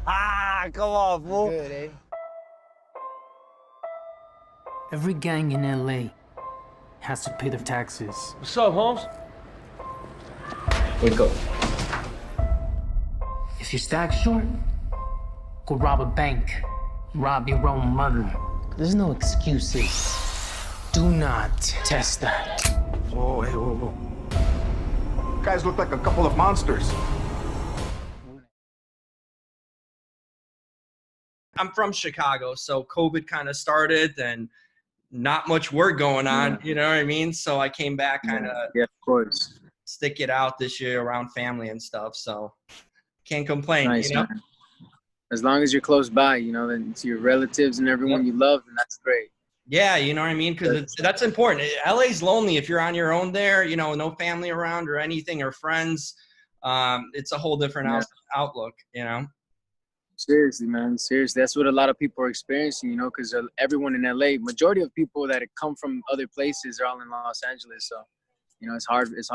Come on, fool. Good, eh? Every gang in LA has to pay their taxes. What's up, Holmes? Wake up. If you're stacked short, go rob a bank. Rob your own mother. There's no excuses. Do not test that. Whoa, hey, whoa. Guys look like a couple of monsters. I'm from Chicago, so COVID kind of started and not much work going on, you know what I mean? So I came back kind of Yeah, of course. stick it out this year around family and stuff. So can't complain, Nice, you know? man. As long as you're close by, you know, then to your relatives and everyone you love, then that's great. Yeah, you know what I mean? Because that's important. LA's lonely if you're on your own there, you know, no family around or anything or friends. It's a whole different outlook, you know? Seriously, man. Seriously. That's what a lot of people are experiencing, you know, because everyone in LA, majority of people that come from other places are all in Los Angeles. So, you know, it's hard. It's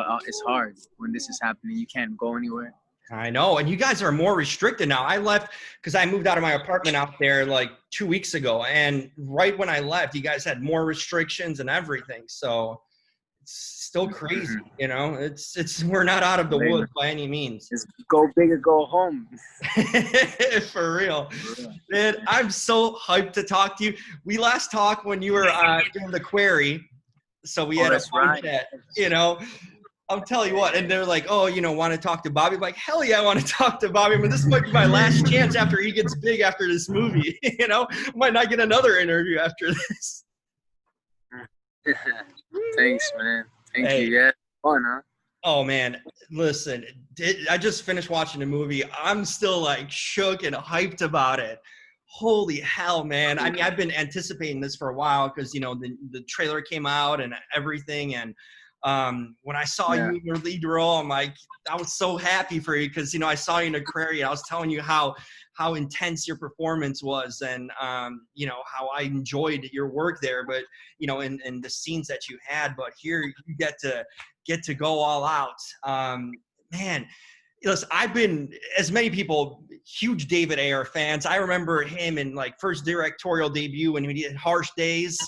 hard when this is happening. You can't go anywhere. I know. And you guys are more restricted now. I left because I moved out of my apartment out there like 2 weeks ago. And right when I left, you guys had more restrictions and everything. So it's still crazy, you know, we're not out of the woods by any means. It's go big or go home. For real. Man, I'm so hyped to talk to you. We last talked when you were doing the query. So we had a fun chat, you know. I'm telling you what, and they're like, oh, you know, want to talk to Bobby? I'm like, hell yeah, I want to talk to Bobby, but this might be my last chance after he gets big after this movie, you know? Might not get another interview after this. Thanks, man. Thank you. Yeah, fun, huh? Oh, man. Listen, I just finished watching the movie. I'm still, like, shook and hyped about it. Holy hell, man. I mean, I've been anticipating this for a while because, you know, the trailer came out and everything, and when I saw you in your lead role, I'm like, I was so happy for you because, you know, I saw you in Aquarius. I was telling you how intense your performance was and, you know, how I enjoyed your work there, but, you know, in the scenes that you had, but here you get to go all out. Man, listen, I've been, as many people, huge David Ayer fans. I remember him in like first directorial debut when he did Harsh Days.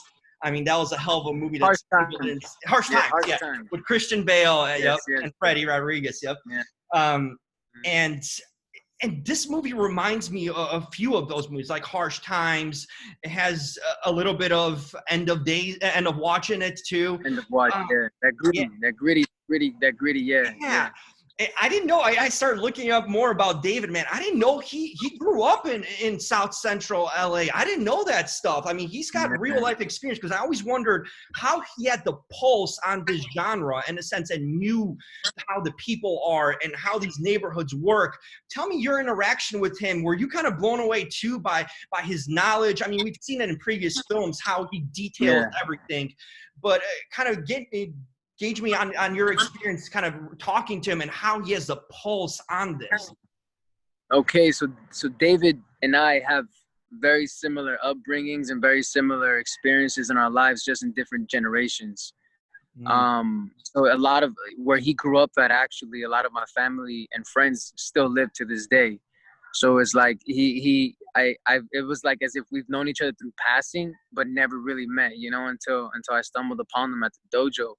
I mean, that was a hell of a movie. Harsh Times, with Christian Bale and Freddie Rodriguez. And this movie reminds me of a few of those movies, like Harsh Times. It has a little bit of End of Watch in it too. End of Watch, that gritty, yeah. I didn't know. I started looking up more about David, man. I didn't know he grew up in South Central LA. I didn't know that stuff. I mean, he's got real life experience because I always wondered how he had the pulse on this genre in a sense and knew how the people are and how these neighborhoods work. Tell me your interaction with him. Were you kind of blown away too by his knowledge? I mean, we've seen it in previous films, how he details everything, but kind of gauge me on your experience kind of talking to him and how he has the pulse on this. Okay, so David and I have very similar upbringings and very similar experiences in our lives, just in different generations. So a lot of where he grew up at, actually, a lot of my family and friends still live to this day. So it's like it was like as if we've known each other through passing, but never really met, you know, until I stumbled upon them at the dojo.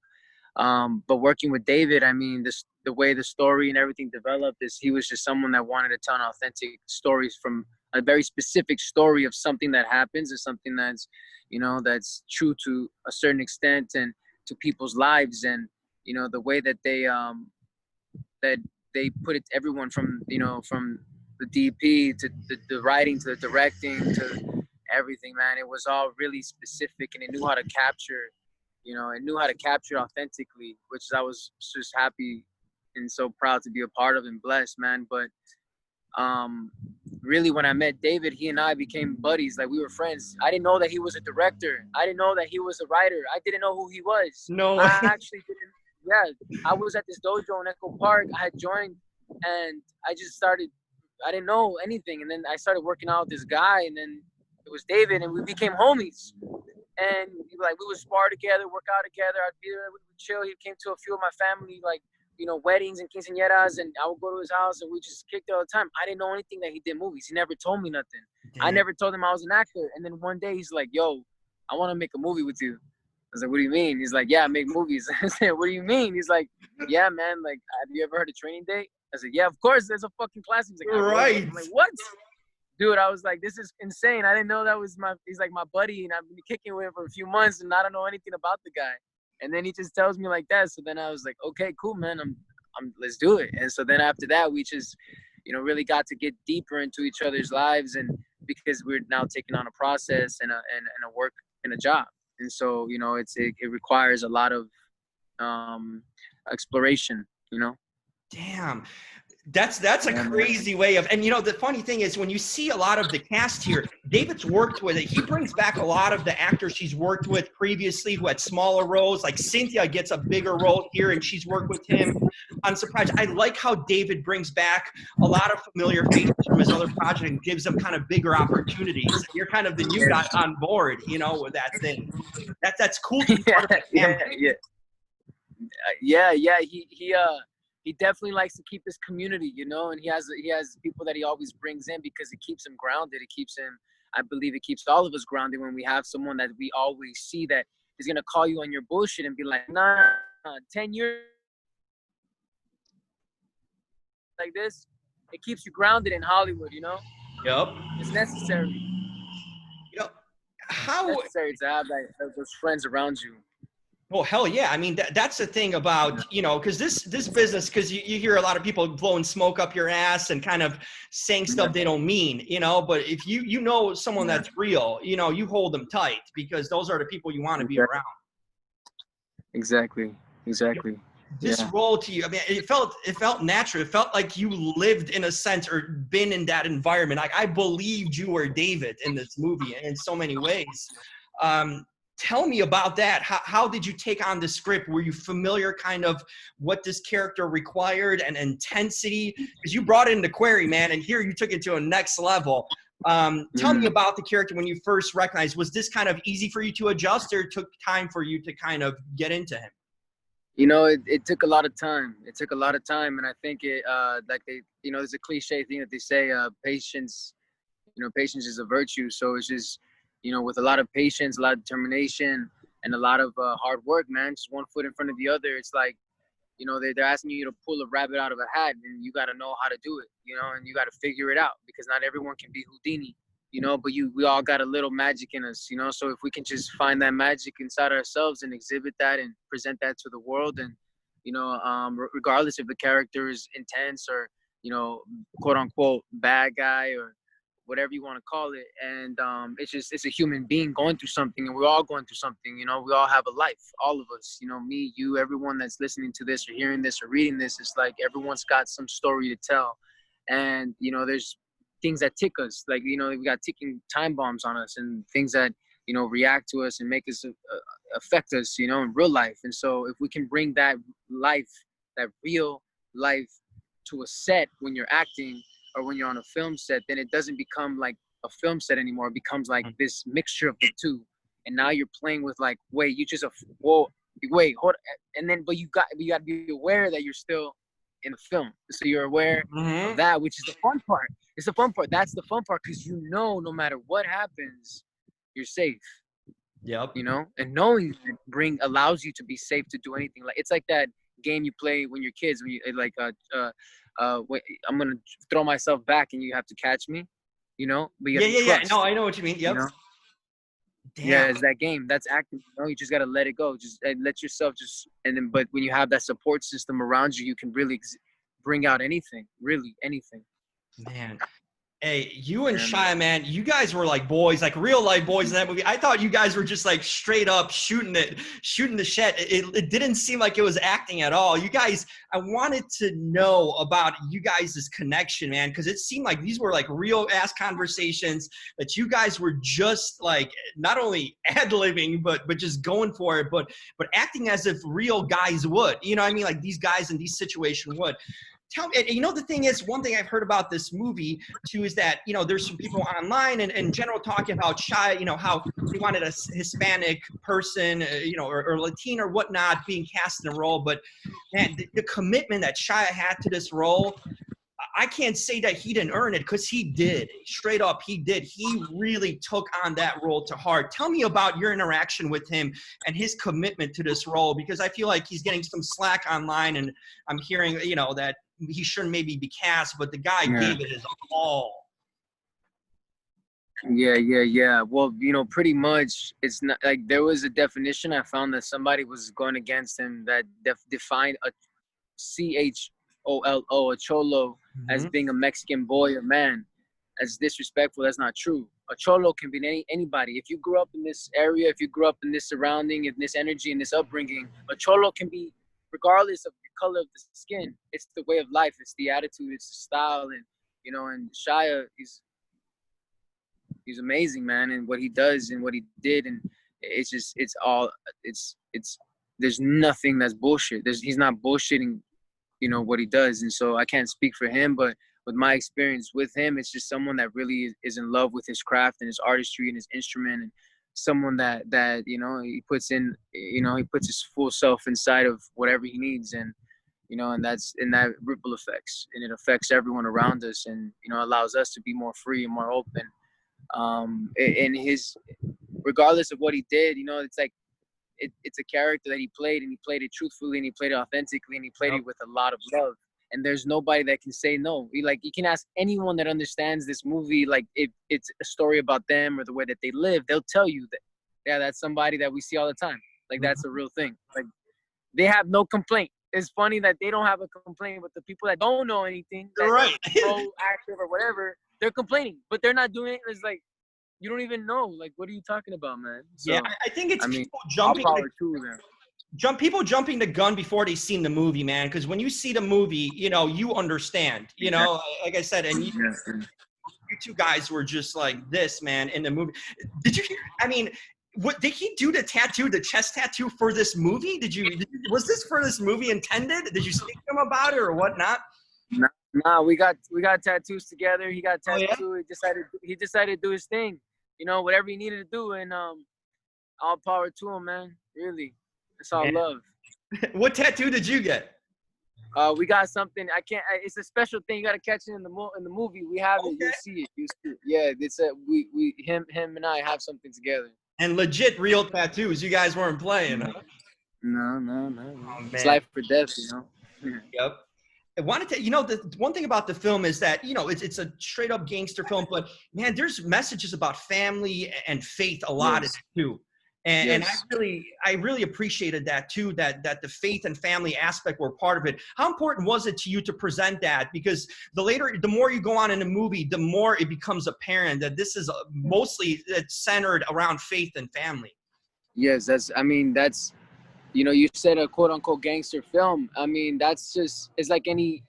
But working with David, I mean, the way the story and everything developed is he was just someone that wanted to tell an authentic stories from a very specific story of something that happens or something that's, you know, that's true to a certain extent and to people's lives. And, you know, the way that they put it to everyone from, you know, from the DP to the writing to the directing to everything, man, it was all really specific and it knew how to capture. You know, I knew how to capture authentically, which I was just happy and so proud to be a part of and blessed, man. But really, when I met David, he and I became buddies. Like, we were friends. I didn't know that he was a director. I didn't know that he was a writer. I didn't know who he was. No. I actually didn't. Yeah, I was at this dojo in Echo Park. I had joined, and I just started. I didn't know anything. And then I started working out with this guy, and then it was David, and we became homies. And like we would spar together, work out together. I'd be there, we would chill. He came to a few of my family like weddings and quinceañeras, and I would go to his house and we just kicked it all the time. I didn't know anything that he did movies. He never told me nothing. I never told him I was an actor. And then one day he's like, yo, I want to make a movie with you. I was like, what do you mean? He's like, yeah, I make movies. I said, what do you mean? He's like, yeah, man, like, have you ever heard of Training Day? I said, yeah, of course, there's a fucking classic. He's like, right. I'm like, what? Dude, I was like, this is insane. I didn't know that was he's like my buddy, and I've been kicking with him for a few months, and I don't know anything about the guy. And then he just tells me like that. So then I was like, okay, cool, man. Let's do it. And so then after that, we just, really got to get deeper into each other's lives, and because we're now taking on a process and a work and a job. And so, it requires a lot of exploration, Damn. That's a crazy way of, and the funny thing is when you see a lot of the cast here, David's worked with it. He brings back a lot of the actors he's worked with previously who had smaller roles. Like Cynthia gets a bigger role here and she's worked with him. I'm surprised. I like how David brings back a lot of familiar faces from his other project and gives them kind of bigger opportunities. And you're kind of the new guy on board, with that thing. That's cool to be part of that family. Yeah. He definitely likes to keep his community, and he has people that he always brings in because it keeps him grounded. I believe it keeps all of us grounded when we have someone that we always see that is going to call you on your bullshit and be like, nah, 10 years like this, it keeps you grounded in Hollywood, Yep. It's necessary. How it's necessary to have those friends around you. Well, hell yeah. I mean, that's the thing about, because this business, because you hear a lot of people blowing smoke up your ass and kind of saying stuff they don't mean, but if you know someone that's real, you hold them tight because those are the people you want to be around. Exactly. This role to you, I mean, it felt natural. It felt like you lived in a sense or been in that environment. Like I believed you were David in this movie in so many ways. Tell me about that. How did you take on the script? Were you familiar kind of what this character required and intensity? Because you brought in the query, man, and here you took it to a next level. Tell me about the character when you first recognized. Was this kind of easy for you to adjust or it took time for you to kind of get into him? It took a lot of time. And I think there's a cliche thing that they say, patience, patience is a virtue. So it's just, with a lot of patience, a lot of determination, and a lot of hard work, man, just one foot in front of the other. It's like, they're asking you to pull a rabbit out of a hat, and you got to know how to do it, and you got to figure it out because not everyone can be Houdini, but we all got a little magic in us, so if we can just find that magic inside ourselves and exhibit that and present that to the world, and, regardless if the character is intense or, quote unquote, bad guy or whatever you want to call it. And it's a human being going through something, and we're all going through something, we all have a life, all of us, me, you, everyone that's listening to this or hearing this or reading this. It's like everyone's got some story to tell. And, there's things that tick us, like, we got ticking time bombs on us and things that, react to us and make us affect us, in real life. And so if we can bring that life, that real life to a set when you're acting, or when you're on a film set, then it doesn't become like a film set anymore. It becomes like this mixture of the two. And now you're playing with like, wait, hold, and then, but you got to be aware that you're still in the film. So you're aware of that, which is the fun part. It's the fun part. That's the fun part, because no matter what happens, you're safe. Yep. And knowing that allows you to be safe to do anything. Like it's like that game you play when you're kids, when you like wait, I'm gonna throw myself back and you have to catch me, but you yeah. No, I know what you mean. Yep. Damn. Yeah, it's that game. That's acting. You just gotta let it go. Just let yourself but when you have that support system around you, you can really bring out anything. Really, anything. Man. Hey, you and Shia, man, you guys were like boys, like real life boys in that movie. I thought you guys were just like straight up shooting the shit. It didn't seem like it was acting at all. You guys, I wanted to know about you guys' connection, man, because it seemed like these were like real ass conversations that you guys were just like not only ad-libbing, but just going for it, but acting as if real guys would. You know what I mean? Like these guys in these situations would. tell me, you know, the thing is, one thing I've heard about this movie too is that, you know, there's some people online and in general talking about Shia, you know, how they wanted a Hispanic person, you know, or Latino or whatnot being cast in a role. But man, the commitment that Shia had to this role, I can't say that he didn't earn it, because he did. Straight up, he did. He really took on that role to heart. Tell me about your interaction with him and his commitment to this role, because I feel like he's getting some slack online, and I'm hearing, you know, that he shouldn't maybe be cast, but the guy gave it his all. Yeah. Well, you know, pretty much it's not like there was a definition I found that somebody was going against him that defined a CHOLO, a cholo, as being a Mexican boy or man. As disrespectful. That's not true. A cholo can be anybody. If you grew up in this area, if you grew up in this surrounding, in this energy, in this upbringing, a cholo can be regardless of the color of the skin. It's the way of life. It's the attitude. It's the style. And, you know, and Shia, he's amazing, man. And what he does and what he did. And it's just, there's nothing that's bullshit. He's not bullshitting, you know, what he does. And so I can't speak for him, but with my experience with him, it's just someone that really is in love with his craft and his artistry and his instrument, and someone that you know, he puts his full self inside of whatever he needs. And, you know, and that ripple effects, and it affects everyone around us, and, you know, allows us to be more free and more open. And his, regardless of what he did, you know, it's like, it's a character that he played, and he played it truthfully, and he played it authentically, and he played it with a lot of love. And there's nobody that can say no. You can ask anyone that understands this movie, like, if it's a story about them or the way that they live, they'll tell you that, yeah, that's somebody that we see all the time. Like, that's a real thing. Like, they have no complaint. It's funny that they don't have a complaint with the people that don't know anything, that right, pro-active or whatever. They're complaining, but they're not doing it. It's like, you don't even know. Like, what are you talking about, man? So, yeah, I think it's people jumping the gun before they've seen the movie, man. Because when you see the movie, you know, you understand. You know, like I said, and you two guys were just like this, man, in the movie. Did you hear? I mean, what did he do? The chest tattoo for this movie? Was this for this movie intended? Did you speak to him about it or whatnot? Nah, we got tattoos together. He got tattooed. Oh, yeah? He decided to do his thing. You know, whatever he needed to do, and all power to him, man. Really, it's all love. What tattoo did you get? We got something. It's a special thing. You gotta catch it in the movie. We have it. You'll see it. Yeah, it's him and I have something together. And legit real tattoos. You guys weren't playing. Huh? No. Oh, it's life or death, you know. Yep. I wanted to, you know, the one thing about the film is that, you know, it's a straight up gangster film, but man, there's messages about family and faith a lot in it too. And I really appreciated that too, that the faith and family aspect were part of it. How important was it to you to present that? Because the more you go on in the movie, the more it becomes apparent that this is mostly centered around faith and family. Yes, that's, you know, you said a quote unquote gangster film. I mean, it's like any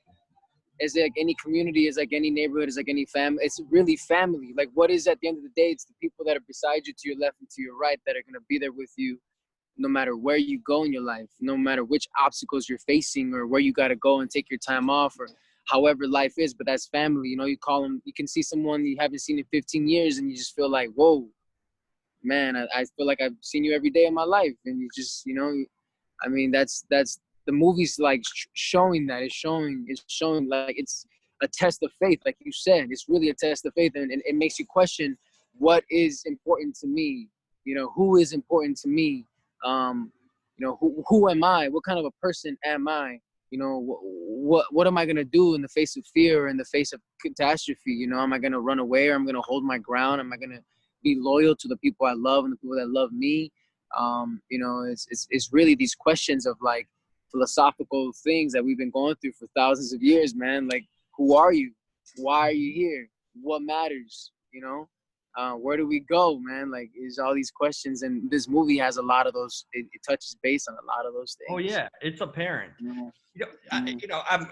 community, it's like any neighborhood, it's like any family. It's really family. Like, what is at the end of the day? It's the people that are beside you, to your left and to your right, that are gonna be there with you, no matter where you go in your life, no matter which obstacles you're facing or where you gotta go and take your time off, or however life is. But that's family. You know, you call them. You can see someone you haven't seen in 15 years, and you just feel like, whoa, man, I feel like I've seen you every day of my life, and you just, you know. I mean, that's the movie's like showing that. It's showing like it's a test of faith, like you said. It's really a test of faith, and it makes you question what is important to me. You know, who is important to me? You know, who am I? What kind of a person am I? You know, what am I gonna do in the face of fear or in the face of catastrophe? You know, am I gonna run away, or am I gonna hold my ground? Am I gonna be loyal to the people I love and the people that love me? You know, it's really these questions of like philosophical things that we've been going through for thousands of years, man. Like, who are you? Why are you here? What matters? You know, where do we go, man? Like, is all these questions, and this movie has a lot of those. It touches base on a lot of those things. Oh yeah, it's apparent. Yeah. You know, I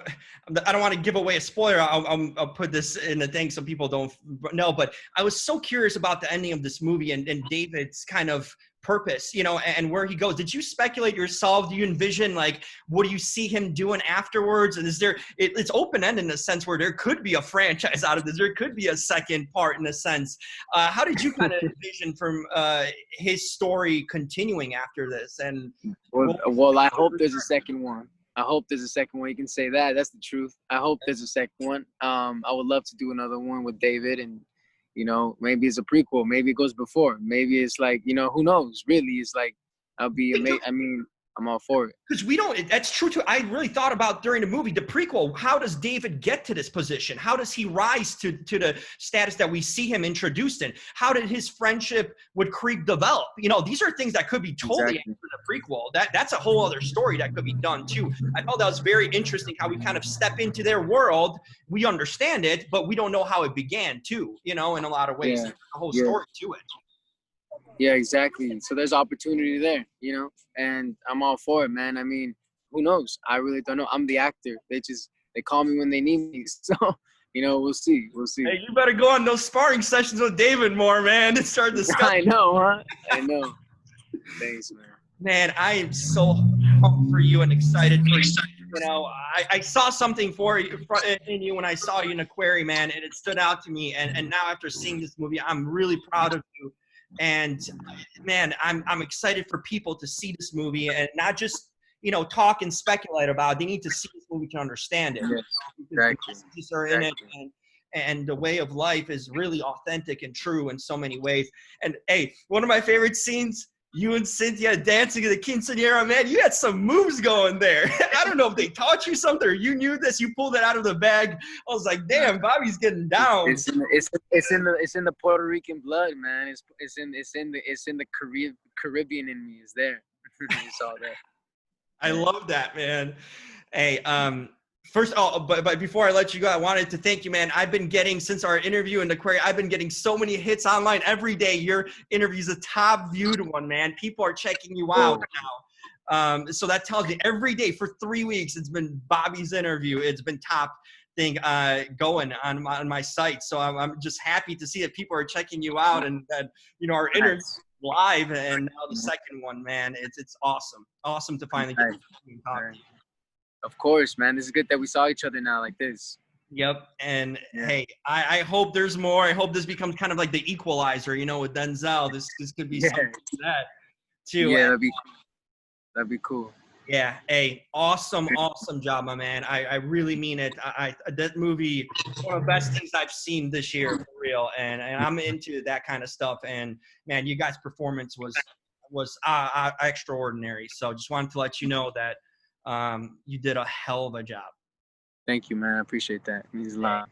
don't want to give away a spoiler. I'll put this in the thing so people don't know. But I was so curious about the ending of this movie and David's kind of purpose, you know, and where he goes. Did you speculate yourself? Do you envision, like, what do you see him doing afterwards? And is there, it's open-ended in a sense where there could be a franchise out of this. There could be a second part in a sense. How did you kind of envision from his story continuing after this? And well, I hope there's a second one. I hope there's a second one. You can say that. That's the truth. I hope there's a second one. I would love to do another one with David, and you know, maybe it's a prequel. Maybe it goes before. Maybe it's like, you know, who knows? Really, it's like, I'll be amazing. I mean, I'm all for it. Because we don't, that's true too. I really thought about during the movie, the prequel, how does David get to this position? How does he rise to the status that we see him introduced in? How did his friendship with Creep develop? You know, these are things that could be totally after the prequel. That's a whole other story that could be done too. I thought that was very interesting how we kind of step into their world. We understand it, but we don't know how it began too, you know, in a lot of ways. There's a whole story to it. Yeah, exactly. So there's opportunity there, you know, and I'm all for it, man. I mean, who knows? I really don't know. I'm the actor. They call me when they need me. So, you know, we'll see. We'll see. Hey, you better go on those sparring sessions with David more, man, and start discussing. I know, huh? I know. Thanks, man. Man, I am so pumped for you and excited for you. You know, I saw something for you in you when I saw you in Aquari, man, and it stood out to me. And now after seeing this movie, I'm really proud of you. And man, I'm excited for people to see this movie and not just, you know, talk and speculate about it. They need to see this movie to understand it. Yes, because the messages are in it, and the way of life is really authentic and true in so many ways. And hey, one of my favorite scenes, you and Cynthia dancing to the quinceañera, man, you had some moves going there. I don't know if they taught you something or you knew this. You pulled it out of the bag. I was like, damn, Bobby's getting down. It's in the Puerto Rican blood, man. It's in the Caribbean in me. It's there. It's all there. I love that, man. Hey, first, but before I let you go, I wanted to thank you, man. I've been getting, since our interview in the Aquarium, I've been getting so many hits online every day. Your interview is a top viewed one, man. People are checking you out now. So that tells me every day for 3 weeks, it's been Bobby's interview. It's been top thing going on my site. So I'm just happy to see that people are checking you out, and that, you know, our interview live, and now the second one, man. It's awesome. Awesome to finally get to talk to you. Of course, man. This is good that we saw each other now like this. Yep. And hey, I hope there's more. I hope this becomes kind of like the equalizer, you know, with Denzel. This could be something like that too. Yeah, that'd be cool. Yeah. Hey, awesome job, my man. I really mean it. That movie, one of the best things I've seen this year, for real. And I'm into that kind of stuff. And man, you guys' performance was extraordinary. So just wanted to let you know that you did a hell of a job. Thank you, man. I appreciate that. It means a lot.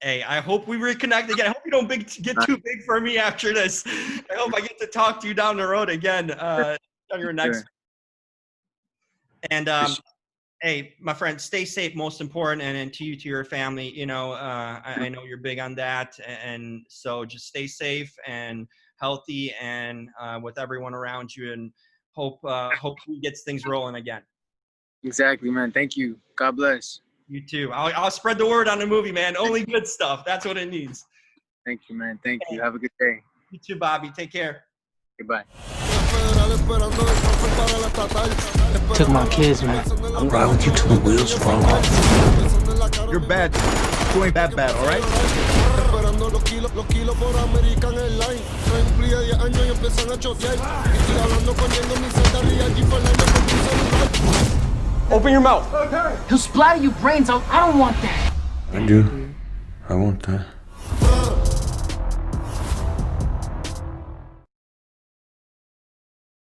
Hey, I hope we reconnect again. I hope you don't get too big for me after this. I hope I get to talk to you down the road again on your next. And hey, my friend, stay safe, most important, and to you, to your family. You know, I know you're big on that, and so just stay safe and healthy, and with everyone around you, and hope he gets things rolling again. Exactly, man. Thank you. God bless. You too. I'll spread the word on the movie, man. Only good stuff. That's what it needs. Thank you, man. Thank you. Have a good day. You too, Bobby. Take care. Goodbye. Took my kids, man. I'll ride with you till the wheels fall off. You're bad. You ain't that bad, all right? Open your mouth. He'll splatter your brains out. I don't want that. I do. I want that.